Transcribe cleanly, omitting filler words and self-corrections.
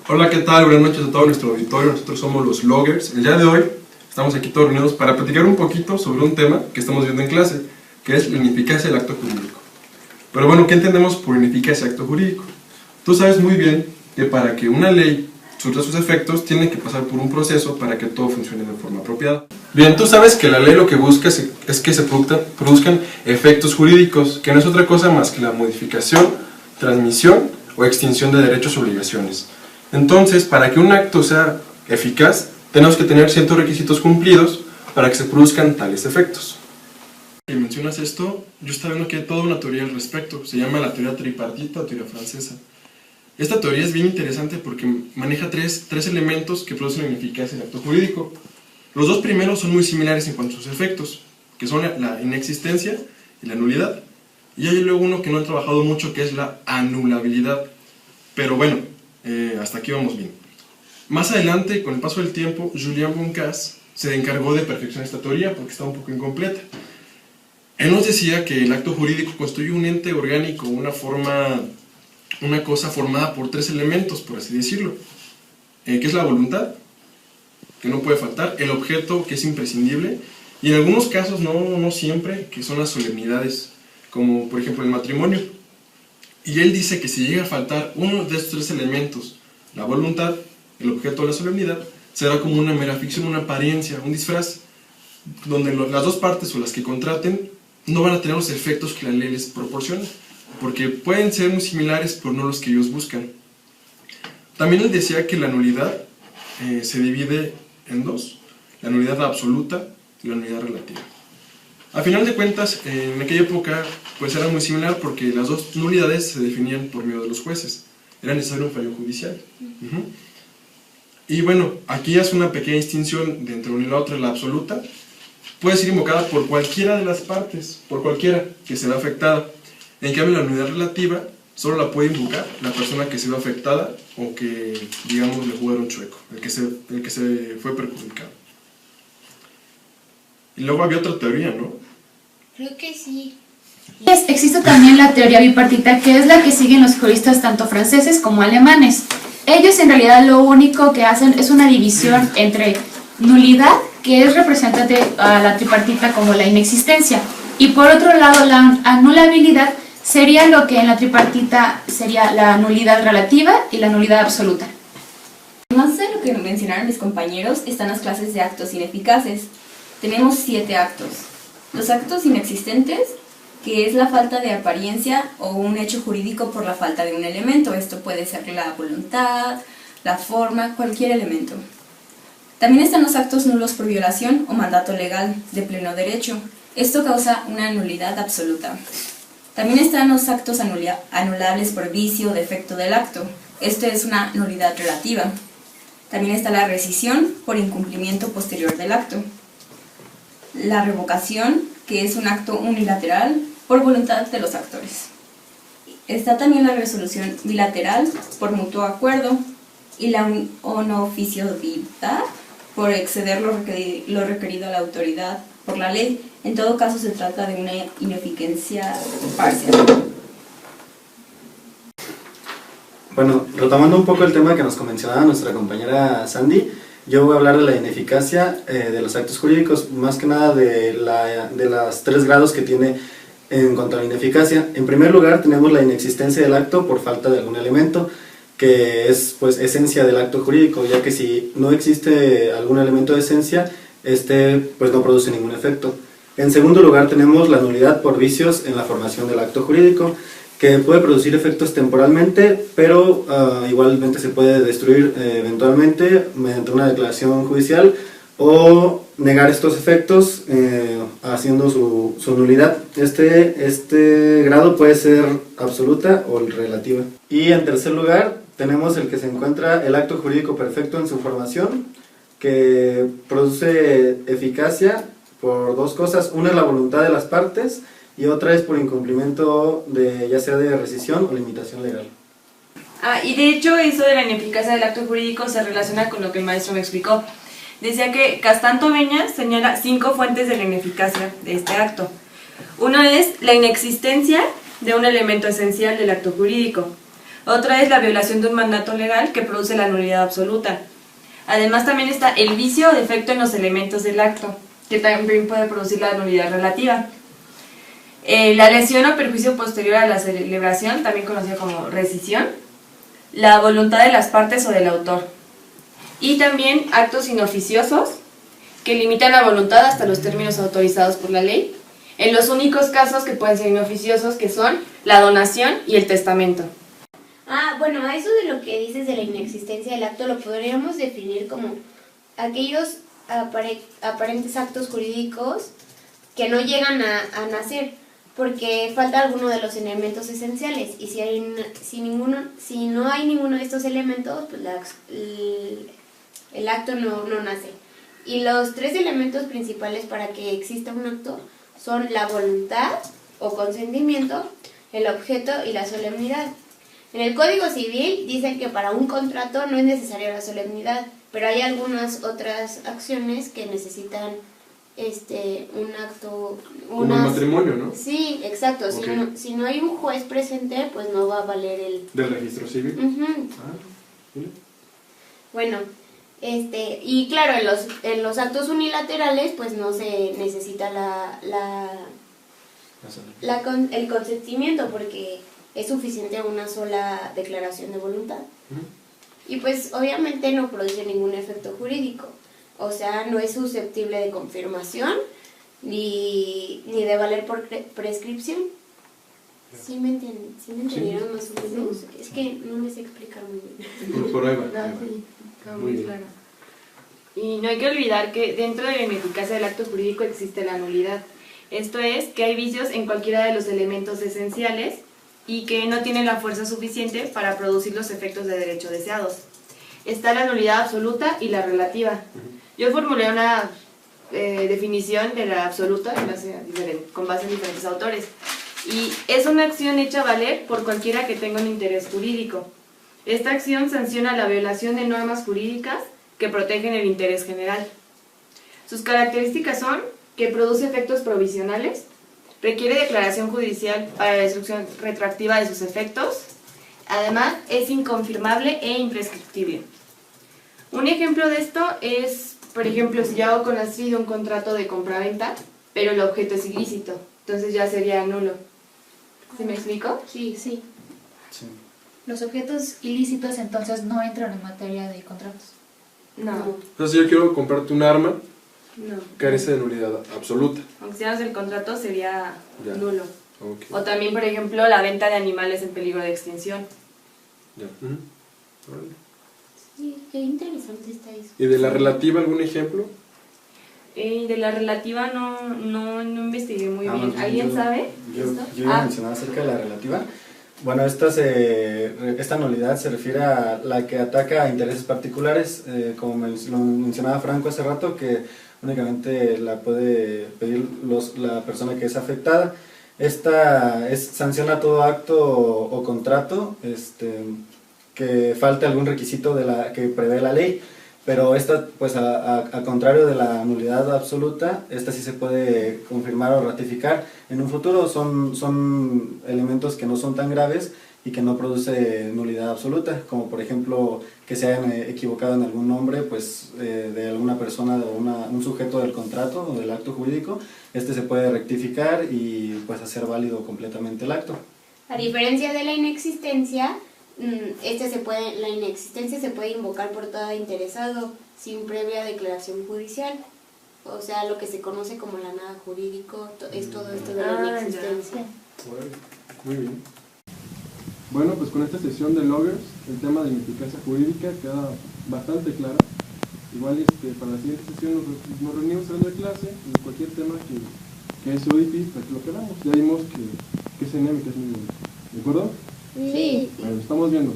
Hola, ¿qué tal? Buenas noches a todo nuestro auditorio. Nosotros somos los Loggers. El día de hoy estamos aquí todos reunidos para platicar un poquito sobre un tema que estamos viendo en clase, que es la ineficacia del acto jurídico. Pero bueno, ¿qué entendemos por ineficacia del acto jurídico? Tú sabes muy bien que para que una ley surta sus efectos, tiene que pasar por un proceso para que todo funcione de forma apropiada. Bien, tú sabes que la ley lo que busca es que se produzcan efectos jurídicos, que no es otra cosa más que la modificación, transmisión o extinción de derechos o obligaciones. Entonces, para que un acto sea eficaz, tenemos que tener ciertos requisitos cumplidos para que se produzcan tales efectos. Y mencionas esto, yo estaba viendo que hay toda una teoría al respecto, se llama la teoría tripartita o teoría francesa. Esta teoría es bien interesante porque maneja tres elementos que producen la ineficacia del acto jurídico. Los dos primeros son muy similares en cuanto a sus efectos, que son la inexistencia y la nulidad. Y hay luego uno que no he trabajado mucho, que es la anulabilidad. Pero bueno, hasta aquí vamos bien. Más adelante, con el paso del tiempo, Julian Boncas se encargó de perfeccionar esta teoría porque estaba un poco incompleta. Él nos decía que el acto jurídico constituye un ente orgánico, una cosa formada por tres elementos, por así decirlo, que es la voluntad, que no puede faltar, el objeto, que es imprescindible, y en algunos casos, no siempre, que son las solemnidades, como por ejemplo el matrimonio. Y él dice que si llega a faltar uno de estos tres elementos, la voluntad, el objeto o la solemnidad, será como una mera ficción, una apariencia, un disfraz, donde las dos partes o las que contraten no van a tener los efectos que la ley les proporciona, porque pueden ser muy similares, pero no los que ellos buscan. También él decía que la nulidad se divide en dos, la nulidad absoluta y la nulidad relativa. A final de cuentas, en aquella época pues era muy similar porque las dos nulidades se definían por medio de los jueces, era necesario un fallo judicial. Y bueno, aquí hace una pequeña distinción de entre una y la otra. La absoluta puede ser invocada por cualquiera de las partes, por cualquiera que se vea afectada. En cambio, la nulidad relativa solo la puede invocar la persona que se ve afectada o que, digamos, le jugaron chueco, el que se fue perjudicado. Y luego había otra teoría, ¿no? Creo que sí. Existe también la teoría bipartita, que es la que siguen los juristas tanto franceses como alemanes. Ellos en realidad lo único que hacen es una división entre nulidad, que es representante a la tripartita como la inexistencia, y por otro lado la anulabilidad sería lo que en la tripartita sería la nulidad relativa y la nulidad absoluta. Además de lo que mencionaron mis compañeros, están las clases de actos ineficaces. Tenemos 7 actos. Los actos inexistentes, que es la falta de apariencia o un hecho jurídico por la falta de un elemento. Esto puede ser la voluntad, la forma, cualquier elemento. También están los actos nulos por violación o mandato legal de pleno derecho. Esto causa una nulidad absoluta. También están los actos anulables por vicio o defecto del acto. Esto es una nulidad relativa. También está la rescisión por incumplimiento posterior del acto. La revocación, que es un acto unilateral por voluntad de los actores. Está también la resolución bilateral por mutuo acuerdo y la onoficialidad por exceder lo requerido a la autoridad por la ley. En todo caso se trata de una ineficacia parcial. Bueno, retomando un poco el tema que nos mencionaba nuestra compañera Sandy, yo voy a hablar de la ineficacia de los actos jurídicos, más que nada de los 3 grados que tiene en cuanto a la ineficacia. En primer lugar tenemos la inexistencia del acto por falta de algún elemento, que es pues esencia del acto jurídico, ya que si no existe algún elemento de esencia, pues no produce ningún efecto. En segundo lugar tenemos la nulidad por vicios en la formación del acto jurídico, que puede producir efectos temporalmente, pero igualmente se puede destruir eventualmente mediante una declaración judicial o negar estos efectos haciendo su nulidad. Este grado puede ser absoluta o relativa. Y en tercer lugar tenemos el que se encuentra el acto jurídico perfecto en su formación, que produce eficacia por 2 cosas. Una es la voluntad de las partes y otra es por incumplimiento ya sea de rescisión o limitación legal. Y de hecho eso de la ineficacia del acto jurídico se relaciona con lo que el maestro me explicó. Decía que Castán Tobeñas señala 5 fuentes de la ineficacia de este acto. Uno es la inexistencia de un elemento esencial del acto jurídico. Otra es la violación de un mandato legal que produce la nulidad absoluta. Además también está el vicio o defecto en los elementos del acto, que también puede producir la nulidad relativa. La lesión o perjuicio posterior a la celebración, también conocida como rescisión. La voluntad de las partes o del autor. Y también actos inoficiosos que limitan la voluntad hasta los términos autorizados por la ley, en los únicos casos que pueden ser inoficiosos, que son la donación y el testamento. Bueno, a eso de lo que dices de la inexistencia del acto lo podríamos definir como aquellos aparentes actos jurídicos que no llegan a nacer porque falta alguno de los elementos esenciales y si no hay ninguno de estos elementos, pues el acto no nace. Y los tres elementos principales para que exista un acto son la voluntad o consentimiento, el objeto y la solemnidad. En el Código Civil dicen que para un contrato no es necesaria la solemnidad, pero hay algunas otras acciones que necesitan un acto... Como el matrimonio, ¿no? Sí, exacto. Okay. Si no hay un juez presente, pues no va a valer el... ¿Del registro civil? ¿Sí? Bueno, y claro, en los actos unilaterales, pues no se necesita el consentimiento porque es suficiente una sola declaración de voluntad. Y pues obviamente no produce ningún efecto jurídico. O sea, no es susceptible de confirmación ni de valer por prescripción. ¿Sí me entendieron más o menos? Sí. Es que no me sé explicar muy bien. Por ahí va. Está muy claro. Y no hay que olvidar que dentro de la ineficacia del acto jurídico existe la nulidad. Esto es que hay vicios en cualquiera de los elementos esenciales y que no tienen la fuerza suficiente para producir los efectos de derecho deseados. Está la nulidad absoluta y la relativa. Yo formulé una definición de la absoluta con base en diferentes autores. Y es una acción hecha valer por cualquiera que tenga un interés jurídico. Esta acción sanciona la violación de normas jurídicas que protegen el interés general. Sus características son que produce efectos provisionales, requiere declaración judicial para la destrucción retroactiva de sus efectos, además es inconfirmable e imprescriptible. Un ejemplo de esto es, por ejemplo, si yo hago con Astrid un contrato de compraventa, pero el objeto es ilícito, entonces ya sería nulo. ¿Sí me explico? Sí. Los objetos ilícitos entonces no entran en materia de contratos. No. Entonces, si yo quiero comprarte un arma, No. carece de nulidad absoluta. Aunque si hagas el contrato sería Ya. nulo. Okay. O también, por ejemplo, la venta de animales en peligro de extinción. Ya. Vale. Sí, qué interesante está eso. ¿Y de la relativa algún ejemplo? De la relativa no investigué muy bien. Más ¿Alguien yo- sabe? Yo ¿Esto? iba a mencionar acerca de la relativa. Bueno, esta nulidad se refiere a la que ataca a intereses particulares, como lo mencionaba Franco hace rato, que únicamente la puede pedir la persona que es afectada. Esta sanciona todo acto o contrato que falte algún requisito que prevé la ley, pero esta, pues a contrario de la nulidad absoluta, esta sí se puede confirmar o ratificar en un futuro. Son elementos que no son tan graves y que no produce nulidad absoluta, como por ejemplo que se hayan equivocado en algún nombre pues de alguna persona o un sujeto del contrato o del acto jurídico. Se puede rectificar y pues hacer válido completamente el acto. A diferencia de la inexistencia, la inexistencia se puede invocar por todo interesado sin previa declaración judicial. O sea, lo que se conoce como la nada jurídico es todo esto de la inexistencia. Muy bien. Bueno, pues con esta sesión de Loggers, el tema de la ineficacia jurídica queda bastante claro. Igual para la siguiente sesión nos reunimos en la clase y cualquier tema que sea difícil para que lo queramos. Ya vimos que es enémica, es muy bueno. ¿De acuerdo? Sí. Bueno, estamos viendo.